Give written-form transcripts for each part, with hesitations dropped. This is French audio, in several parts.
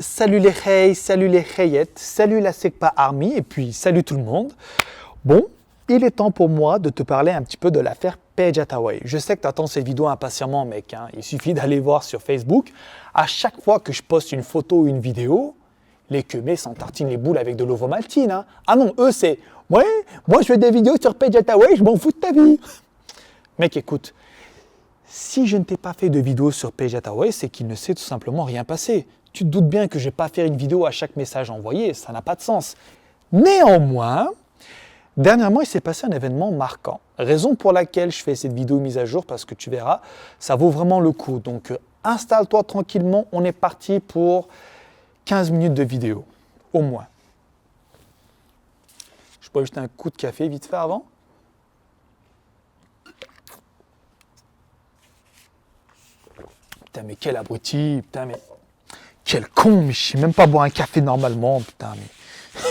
Salut les Hey, salut les Heyettes, salut la Sekpa Army et puis salut tout le monde. Bon, il est temps pour moi de te parler un petit peu de l'affaire Paige Hathaway. Je sais que tu attends cette vidéo impatiemment mec, il suffit d'aller voir sur Facebook. À chaque fois que je poste une photo ou une vidéo, les queumés s'en tartinent les boules avec de l'ovomaltine. Ah non, eux c'est « Ouais, moi je fais des vidéos sur Paige Hathaway, je m'en fous de ta vie !» Mec écoute, si je ne t'ai pas fait de vidéo sur Paige Hathaway, c'est qu'il ne s'est tout simplement rien passé. Tu te doutes bien que je ne vais pas faire une vidéo à chaque message envoyé, ça n'a pas de sens. Néanmoins, dernièrement, il s'est passé un événement marquant. Raison pour laquelle je fais cette vidéo mise à jour, parce que tu verras, ça vaut vraiment le coup. Donc, installe-toi tranquillement, on est parti pour 15 minutes de vidéo, au moins. Je peux jeter un coup de café vite fait avant ? Putain, mais quel abruti, putain, mais... Quel con, mais je sais même pas boire un café normalement, putain, mais...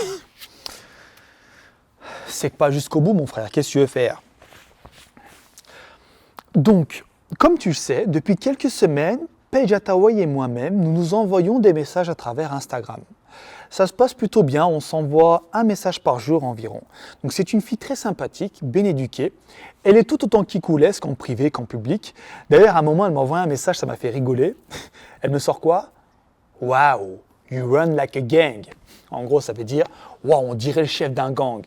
C'est pas jusqu'au bout, mon frère, qu'est-ce que tu veux faire? Donc, comme tu le sais, depuis quelques semaines, Paige Hathaway et moi-même, nous nous envoyons des messages à travers Instagram. Ça se passe plutôt bien, on s'envoie un message par jour environ. Donc c'est une fille très sympathique, bien éduquée. Elle est tout autant kikoulesque en privé qu'en public. D'ailleurs, à un moment, elle m'a envoyé un message, ça m'a fait rigoler. Elle me sort quoi? Wow, you run like a gang. En gros, ça veut dire, wow, on dirait le chef d'un gang.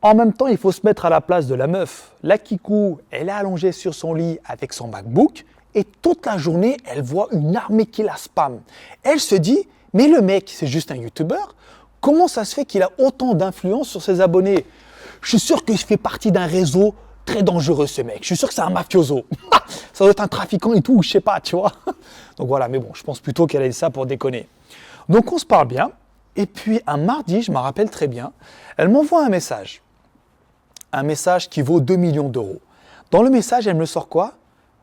En même temps, il faut se mettre à la place de la meuf. La kikou, elle est allongée sur son lit avec son MacBook et toute la journée, elle voit une armée qui la spam. Elle se dit, mais le mec, c'est juste un YouTuber. Comment ça se fait qu'il a autant d'influence sur ses abonnés? Je suis sûr qu'il fait partie d'un réseau très dangereux, ce mec. Je suis sûr que c'est un mafioso. Ça doit être un trafiquant et tout, ou je sais pas, tu vois. Donc voilà, mais bon, je pense plutôt qu'elle a dit ça pour déconner. Donc on se parle bien. Et puis un mardi, je me rappelle très bien, elle m'envoie un message. Un message qui vaut 2 millions d'euros. Dans le message, elle me sort quoi?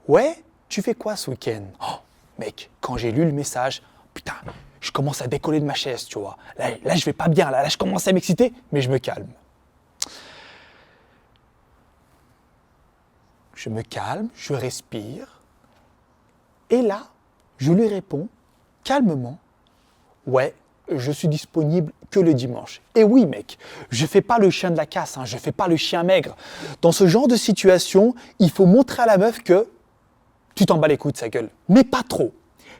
Ouais, tu fais quoi ce week-end? Oh, mec, quand j'ai lu le message, putain, je commence à décoller de ma chaise, tu vois. Là, je vais pas bien, là, je commence à m'exciter, mais je me calme. Je me calme, je respire. Et là, je lui réponds, calmement, ouais, je suis disponible que le dimanche. Et oui, mec, je fais pas le chien de la casse, je fais pas le chien maigre. Dans ce genre de situation, il faut montrer à la meuf que tu t'en bats les couilles de sa gueule, mais pas trop.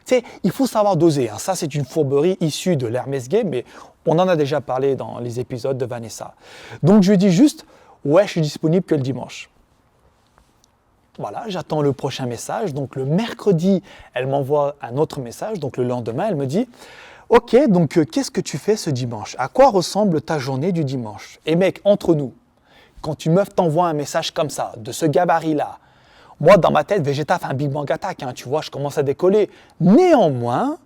Tu sais, il faut savoir doser. Ça, c'est une fourberie issue de l'Hermès Gay, mais on en a déjà parlé dans les épisodes de Vanessa. Donc, je dis juste, ouais, je suis disponible que le dimanche. Voilà, j'attends le prochain message. Donc, le mercredi, elle m'envoie un autre message. Donc, le lendemain, elle me dit, ok, donc, qu'est-ce que tu fais ce dimanche? À quoi ressemble ta journée du dimanche? Et mec, entre nous, quand une meuf t'envoie un message comme ça, de ce gabarit-là, moi, dans ma tête, Vegeta fait un Big Bang Attack, tu vois, je commence à décoller. Néanmoins,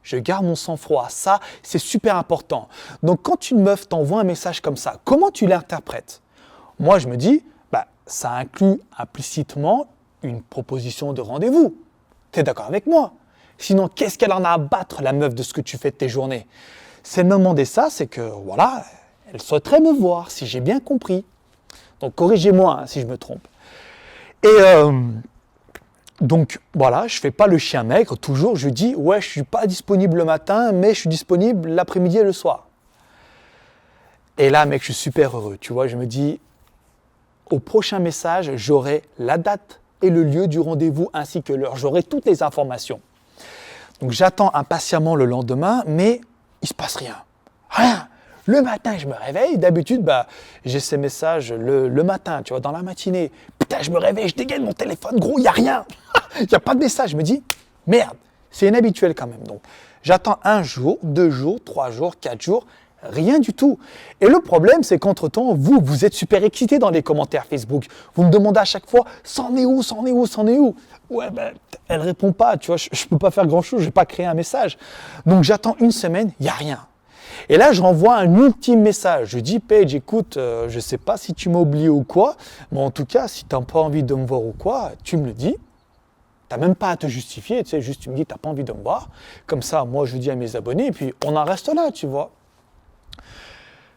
je garde mon sang-froid. Ça, c'est super important. Donc, quand une meuf t'envoie un message comme ça, comment tu l'interprètes? Moi, je me dis, ça inclut implicitement une proposition de rendez-vous. T'es d'accord avec moi? Sinon, qu'est-ce qu'elle en a à battre, la meuf, de ce que tu fais de tes journées? Si elle me demandait ça, c'est que, voilà, elle souhaiterait me voir, si j'ai bien compris. Donc, corrigez-moi si je me trompe. Et donc, voilà, je ne fais pas le chien maigre, toujours, je dis, ouais, je ne suis pas disponible le matin, mais je suis disponible l'après-midi et le soir. Et là, mec, je suis super heureux, tu vois, je me dis, au prochain message, j'aurai la date et le lieu du rendez-vous ainsi que l'heure, j'aurai toutes les informations. Donc, j'attends impatiemment le lendemain, mais il ne se passe rien. Rien. Le matin, je me réveille. D'habitude, j'ai ces messages le matin, tu vois, dans la matinée. Putain, je me réveille, je dégaine mon téléphone, gros, il n'y a rien. Il n'y a pas de message. Je me dis, merde, c'est inhabituel quand même. Donc, j'attends 1 jour, 2 jours, 3 jours, 4 jours, rien du tout. Et le problème, c'est qu'entre-temps, vous êtes super excités dans les commentaires Facebook. Vous me demandez à chaque fois, c'en est où, c'en est où, c'en est où? Ouais, elle répond pas, tu vois, je ne peux pas faire grand-chose, je n'ai pas créé un message. Donc, j'attends 1 semaine, il n'y a rien. Et là, je renvoie un ultime message. Je dis, Paige, écoute, je ne sais pas si tu m'as oublié ou quoi, mais en tout cas, si tu n'as pas envie de me voir ou quoi, tu me le dis. Tu n'as même pas à te justifier, tu sais, juste tu me dis, tu n'as pas envie de me voir. Comme ça, moi, je dis à mes abonnés, et puis on en reste là, tu vois.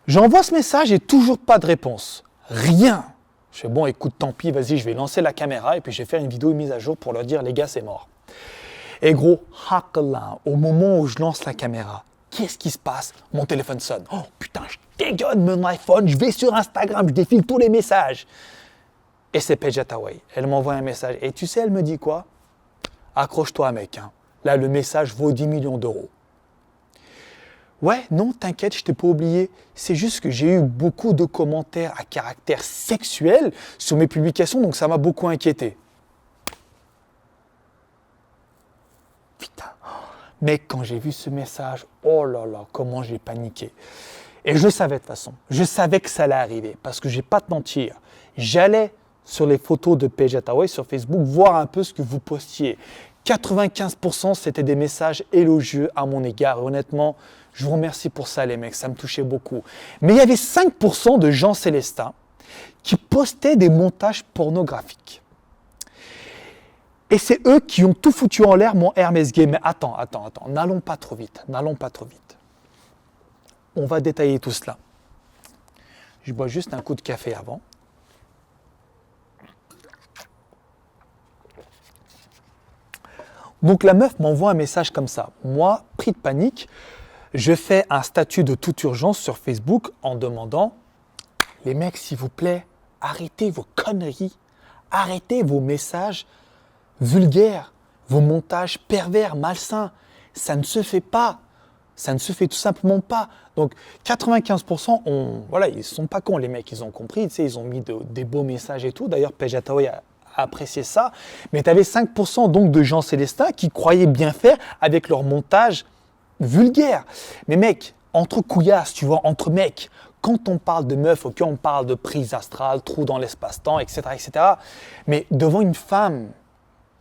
J'envoie ce message et toujours pas de réponse. Rien. Je fais, bon, écoute, tant pis, vas-y, je vais lancer la caméra et puis je vais faire une vidéo mise à jour pour leur dire, les gars, c'est mort. Et gros, hakalin, au moment où je lance la caméra, qu'est-ce qui se passe? Mon téléphone sonne. Oh putain, je dégonne mon iPhone, je vais sur Instagram, je défile tous les messages. Et c'est Paige Hathaway. Elle m'envoie un message. Et tu sais, elle me dit quoi? Accroche-toi, mec. Hein. Là, le message vaut 10 millions d'euros. Ouais, non, t'inquiète, je t'ai pas oublié. C'est juste que j'ai eu beaucoup de commentaires à caractère sexuel sur mes publications, donc ça m'a beaucoup inquiété. Putain. Mec, quand j'ai vu ce message, oh là là, comment j'ai paniqué. Et je savais de toute façon, je savais que ça allait arriver, parce que je vais pas te mentir, j'allais sur les photos de Paige Hathaway sur Facebook voir un peu ce que vous postiez. 95% c'était des messages élogieux à mon égard. Et honnêtement, je vous remercie pour ça les mecs, ça me touchait beaucoup. Mais il y avait 5% de gens célestins qui postaient des montages pornographiques. Et c'est eux qui ont tout foutu en l'air mon Hermès Game. Mais attends, n'allons pas trop vite. On va détailler tout cela. Je bois juste un coup de café avant. Donc la meuf m'envoie un message comme ça. Moi, pris de panique, je fais un statut de toute urgence sur Facebook en demandant « Les mecs, s'il vous plaît, arrêtez vos conneries, arrêtez vos messages vulgaires, vos montages pervers, malsains. Ça ne se fait pas. Ça ne se fait tout simplement pas. » Donc 95%, ils ne sont pas cons les mecs, ils ont compris, tu sais, ils ont mis des beaux messages et tout. D'ailleurs, Paige Hathaway a apprécié ça. Mais tu avais 5% donc de gens célestins qui croyaient bien faire avec leur montage vulgaire. Mais mec, entre couillasses, tu vois, entre mecs, quand on parle de meuf, ok, on parle de prise astrale, trou dans l'espace-temps, etc., etc. Mais devant une femme,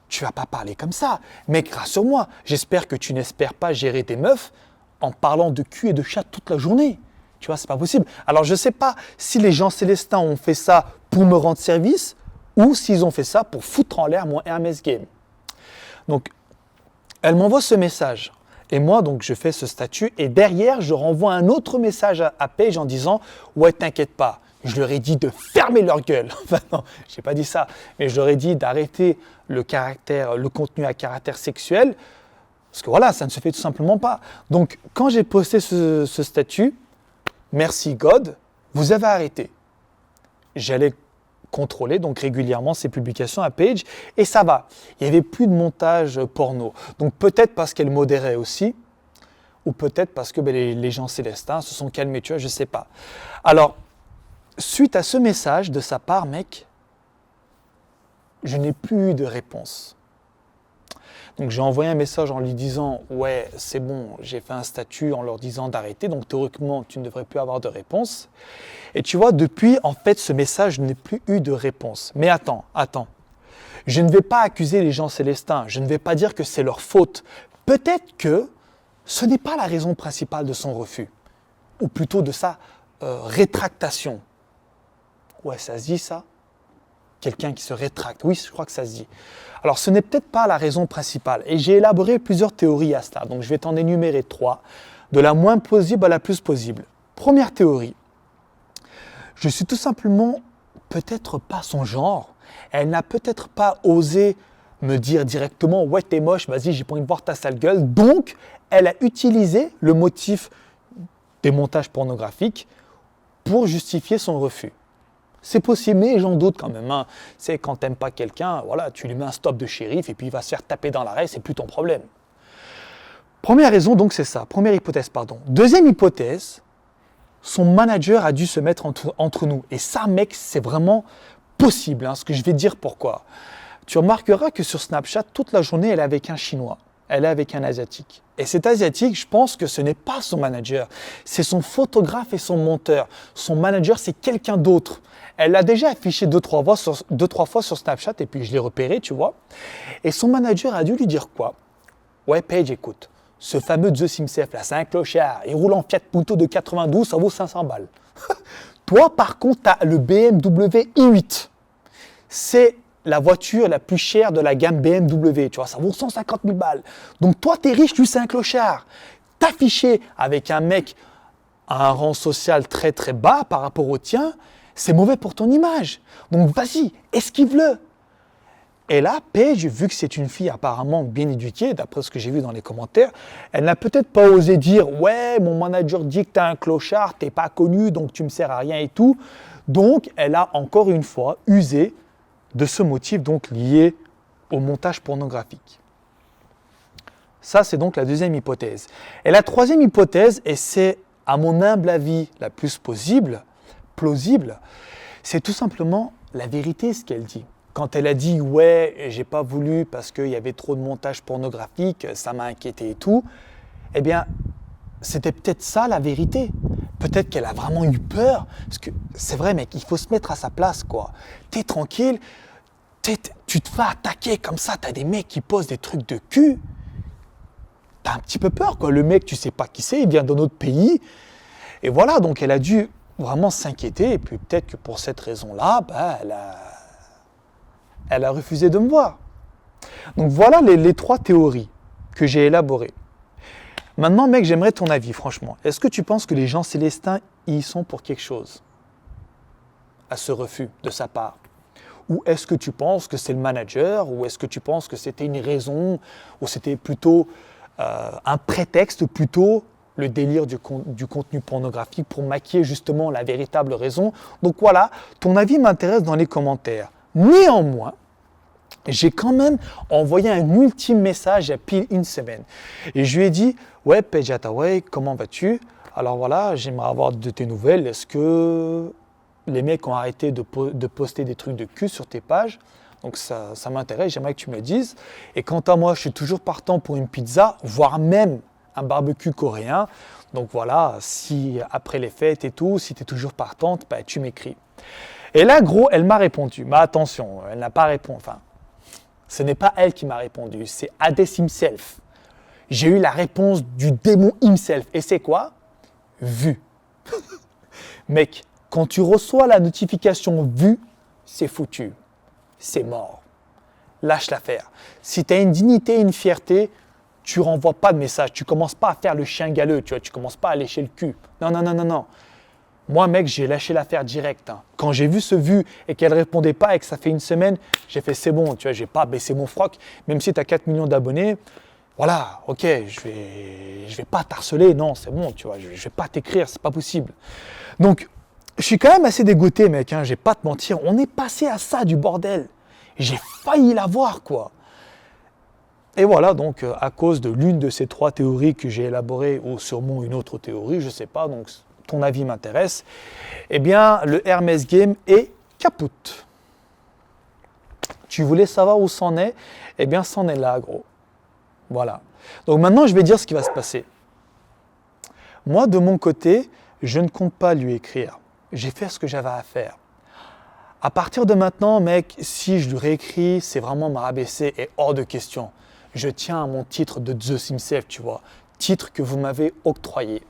tu vas pas parler comme ça. Mec, rassure-moi, j'espère que tu n'espères pas gérer tes meufs en parlant de cul et de chat toute la journée. Tu vois, c'est pas possible. Alors, je sais pas si les gens célestins ont fait ça pour me rendre service ou s'ils ont fait ça pour foutre en l'air mon Hermès Game. Donc, elle m'envoie ce message. Et moi, donc, je fais ce statut. Et derrière, je renvoie un autre message à Paige en disant « Ouais, t'inquiète pas. » Je leur ai dit de fermer leur gueule. Enfin non, je n'ai pas dit ça. Mais je leur ai dit d'arrêter le contenu à caractère sexuel. Parce que voilà, ça ne se fait tout simplement pas. Donc, quand j'ai posté ce statut, merci God, vous avez arrêté. J'allais contrôler donc régulièrement ces publications à Paige et ça va. Il n'y avait plus de montage porno. Donc peut-être parce qu'elle modérait aussi, ou peut-être parce que les gens célestins se sont calmés, tu vois, je ne sais pas. Alors, suite à ce message de sa part, mec, je n'ai plus eu de réponse. Donc j'ai envoyé un message en lui disant « Ouais, c'est bon, j'ai fait un statut en leur disant d'arrêter, donc théoriquement, tu ne devrais plus avoir de réponse. » Et tu vois, depuis, en fait, ce message, je n'ai plus eu de réponse. Mais attends. Je ne vais pas accuser les gens célestins, je ne vais pas dire que c'est leur faute. Peut-être que ce n'est pas la raison principale de son refus, ou plutôt de sa rétractation. Ouais, ça se dit ça? Quelqu'un qui se rétracte. Oui, je crois que ça se dit. Alors, ce n'est peut-être pas la raison principale. Et j'ai élaboré plusieurs théories à cela. Donc, je vais t'en énumérer 3, de la moins plausible à la plus plausible. Première théorie. Je suis tout simplement peut-être pas son genre. Elle n'a peut-être pas osé me dire directement « Ouais, t'es moche, vas-y, j'ai pas envie de voir ta sale gueule. » Donc, elle a utilisé le motif des montages pornographiques pour justifier son refus. C'est possible, mais j'en doute quand même. Hein. C'est quand t'aimes pas quelqu'un, voilà, tu lui mets un stop de shérif et puis il va se faire taper dans l'arrêt, c'est plus ton problème. Première raison, donc c'est ça. Première hypothèse, pardon. Deuxième hypothèse, son manager a dû se mettre entre nous. Et ça, mec, c'est vraiment possible, hein, ce que je vais te dire pourquoi. Tu remarqueras que sur Snapchat, toute la journée, elle est avec un Chinois. Elle est avec un Asiatique. Et cet Asiatique, je pense que ce n'est pas son manager. C'est son photographe et son monteur. Son manager, c'est quelqu'un d'autre. Elle l'a déjà affiché 2-3 fois sur Snapchat et puis je l'ai repéré, tu vois. Et son manager a dû lui dire quoi? Ouais, Paige, écoute, ce fameux The Simcef, là, c'est un clochard. Il roule en Fiat Punto de 92, ça vaut 500 balles. Toi, par contre, tu as le BMW i8. C'est la voiture la plus chère de la gamme BMW, tu vois, ça vaut 150 000 balles. Donc toi, t'es riche, tu sais un clochard. T'afficher avec un mec à un rang social très très bas par rapport au tien, c'est mauvais pour ton image. Donc vas-y, esquive-le. Et là, Paige, vu que c'est une fille apparemment bien éduquée, d'après ce que j'ai vu dans les commentaires, elle n'a peut-être pas osé dire « Ouais, mon manager dit que t'es un clochard, t'es pas connu, donc tu me sers à rien et tout ». Donc, elle a encore une fois usé de ce motif donc lié au montage pornographique. Ça, c'est donc la deuxième hypothèse. Et la troisième hypothèse, et c'est à mon humble avis la plus plausible, c'est tout simplement la vérité, ce qu'elle dit. Quand elle a dit « ouais, j'ai pas voulu parce qu'il y avait trop de montage pornographique, ça m'a inquiété et tout », eh bien, c'était peut-être ça la vérité. Peut-être qu'elle a vraiment eu peur. Parce que c'est vrai, mec, il faut se mettre à sa place, quoi. T'es tranquille, tu te fais attaquer comme ça, t'as des mecs qui posent des trucs de cul. T'as un petit peu peur, quoi. Le mec, tu sais pas qui c'est, il vient d'un autre pays. Et voilà, donc elle a dû vraiment s'inquiéter. Et puis peut-être que pour cette raison-là, elle a refusé de me voir. Donc voilà les trois théories que j'ai élaborées. Maintenant, mec, j'aimerais ton avis, franchement. Est-ce que tu penses que les gens célestins y sont pour quelque chose à ce refus de sa part? Ou est-ce que tu penses que c'est le manager? Ou est-ce que tu penses que c'était une raison? Ou c'était plutôt un prétexte, plutôt le délire du contenu pornographique pour maquiller justement la véritable raison? Donc voilà, ton avis m'intéresse dans les commentaires. Néanmoins, j'ai quand même envoyé un ultime message il y a pile une semaine. Et je lui ai dit « Ouais, Paige Hathaway, comment vas-tu? Alors voilà, j'aimerais avoir de tes nouvelles. Est-ce que les mecs ont arrêté de poster des trucs de cul sur tes pages? Donc ça m'intéresse, j'aimerais que tu me le dises. Et quant à moi, je suis toujours partant pour une pizza, voire même un barbecue coréen. Donc voilà, si après les fêtes et tout, si tu es toujours partante, tu m'écris. » Et là, gros, elle m'a répondu. Mais attention, elle n'a pas répondu. Enfin, ce n'est pas elle qui m'a répondu, c'est Hades himself. J'ai eu la réponse du démon himself. Et c'est quoi? Vu. Mec, quand tu reçois la notification vue, c'est foutu. C'est mort. Lâche l'affaire. Si tu as une dignité et une fierté, tu renvoies pas de message. Tu commences pas à faire le chien galeux, tu vois. Tu commences pas à lécher le cul. Non, non, non, non, non. Moi, mec, j'ai lâché l'affaire direct. Quand j'ai vu ce vu et qu'elle ne répondait pas et que ça fait une semaine, j'ai fait c'est bon, tu vois, j'ai pas baissé mon froc. Même si tu as 4 millions d'abonnés, voilà, ok, je vais pas t'harceler, non, c'est bon, tu vois, je vais pas t'écrire, c'est pas possible. Donc, je suis quand même assez dégoûté, mec, je vais pas te mentir. On est passé à ça, du bordel. J'ai failli l'avoir, quoi. Et voilà, donc, à cause de l'une de ces trois théories que j'ai élaborées, ou sûrement une autre théorie, je sais pas, donc ton avis m'intéresse, eh bien, le Hermès Game est caput. Tu voulais savoir où c'en est? Eh bien, c'en est là, gros. Voilà. Donc maintenant, je vais dire ce qui va se passer. Moi, de mon côté, je ne compte pas lui écrire. J'ai fait ce que j'avais à faire. À partir de maintenant, mec, si je lui réécris, c'est vraiment me rabaisser et hors de question. Je tiens à mon titre de Zeus himself, tu vois. Titre que vous m'avez octroyé.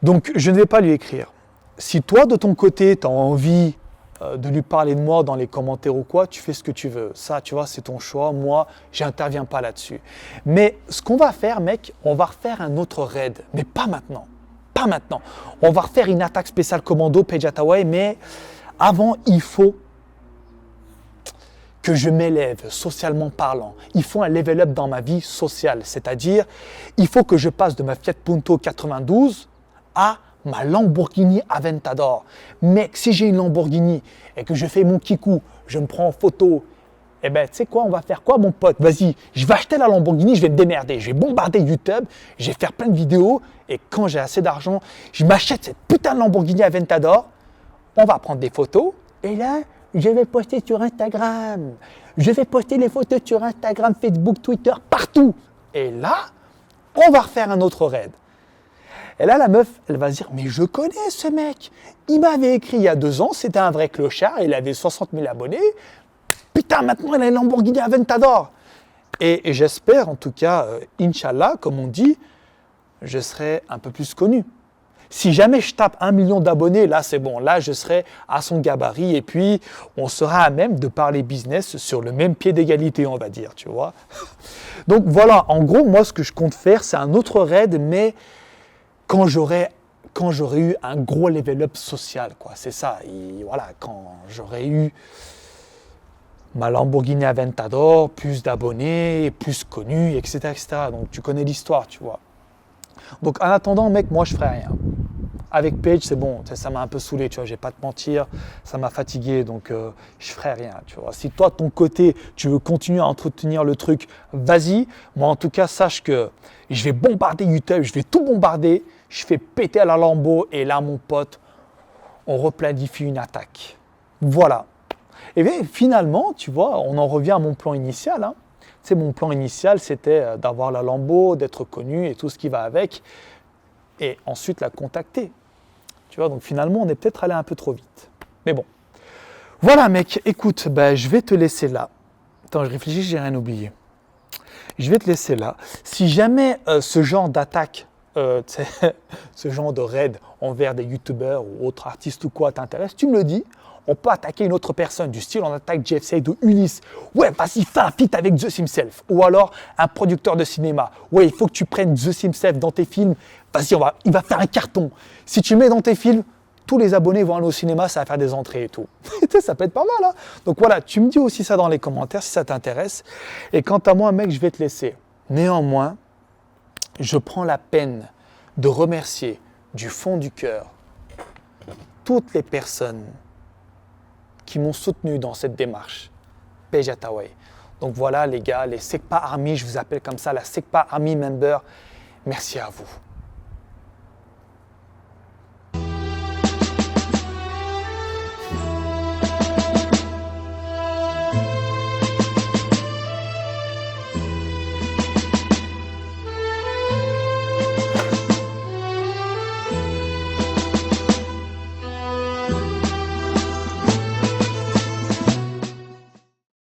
Donc, je ne vais pas lui écrire. Si toi, de ton côté, tu as envie de lui parler de moi dans les commentaires ou quoi, tu fais ce que tu veux. Ça, tu vois, c'est ton choix. Moi, j'interviens pas là-dessus. Mais ce qu'on va faire, mec, on va refaire un autre raid. Mais pas maintenant. Pas maintenant. On va refaire une attaque spéciale commando, Paige Hathaway, mais avant, il faut que je m'élève socialement parlant. Il faut un level up dans ma vie sociale. C'est-à-dire, il faut que je passe de ma Fiat Punto 92 à ma Lamborghini Aventador. Mec, si j'ai une Lamborghini et que je fais mon kikou, je me prends en photo, eh ben, tu sais quoi, on va faire quoi, mon pote? Vas-y, je vais acheter la Lamborghini, je vais me démerder, je vais bombarder YouTube, je vais faire plein de vidéos et quand j'ai assez d'argent, je m'achète cette putain de Lamborghini Aventador, on va prendre des photos et là, je vais poster sur Instagram. Je vais poster les photos sur Instagram, Facebook, Twitter, partout. Et là, on va refaire un autre raid. Et là, la meuf, elle va se dire, mais je connais ce mec. Il m'avait écrit il y a 2 ans, c'était un vrai clochard, il avait 60 000 abonnés. Putain, maintenant, il a une Lamborghini Aventador. Et j'espère, en tout cas, Inch'Allah, comme on dit, je serai un peu plus connu. Si jamais je tape 1 million d'abonnés, là, c'est bon. Là, je serai à son gabarit et puis on sera à même de parler business sur le même pied d'égalité, on va dire, tu vois. Donc voilà, en gros, moi, ce que je compte faire, c'est un autre raid, mais quand j'aurai eu un gros level up social, quoi. C'est ça. Et voilà, quand j'aurai eu ma Lamborghini Aventador, plus d'abonnés, plus connu, etc., etc. Donc tu connais l'histoire, tu vois. Donc en attendant, mec, moi je ferai rien. Avec Page, c'est bon, ça m'a un peu saoulé, tu vois, je vais pas te mentir, ça m'a fatigué, donc je ferai rien, tu vois. Si toi, de ton côté, tu veux continuer à entretenir le truc, vas-y. Moi, en tout cas, sache que je vais bombarder YouTube, je vais tout bombarder, je fais péter à la Lambo, et là, mon pote, on replanifie une attaque. Voilà. Et bien, finalement, tu vois, on en revient à mon plan initial, hein. Tu sais, mon plan initial, c'était d'avoir la Lambo, d'être connu et tout ce qui va avec, et ensuite la contacter. Tu vois, donc finalement, on est peut-être allé un peu trop vite. Mais bon. Voilà, mec, écoute, ben, je vais te laisser là. Attends, je réfléchis, j'ai rien oublié. Je vais te laisser là. Si jamais ce genre d'attaque, ce genre de raid envers des youtubeurs ou autres artistes ou quoi t'intéresse, tu me le dis. On peut attaquer une autre personne, du style on attaque Jeff Said ou Ulysse. Ouais, vas-y, fais un feat avec Zeus himself. Ou alors un producteur de cinéma. Ouais, il faut que tu prennes Zeus himself dans tes films. Vas-y, il va faire un carton. Si tu mets dans tes films, tous les abonnés vont aller au cinéma, ça va faire des entrées et tout. Ça peut être pas mal, hein. Donc voilà, tu me dis aussi ça dans les commentaires si ça t'intéresse. Et quant à moi, mec, je vais te laisser. Néanmoins, je prends la peine de remercier du fond du cœur toutes les personnes qui m'ont soutenu dans cette démarche. Page Attaway. Donc voilà les gars, les Sekpa Army, je vous appelle comme ça, la Sekpa Army Member. Merci à vous.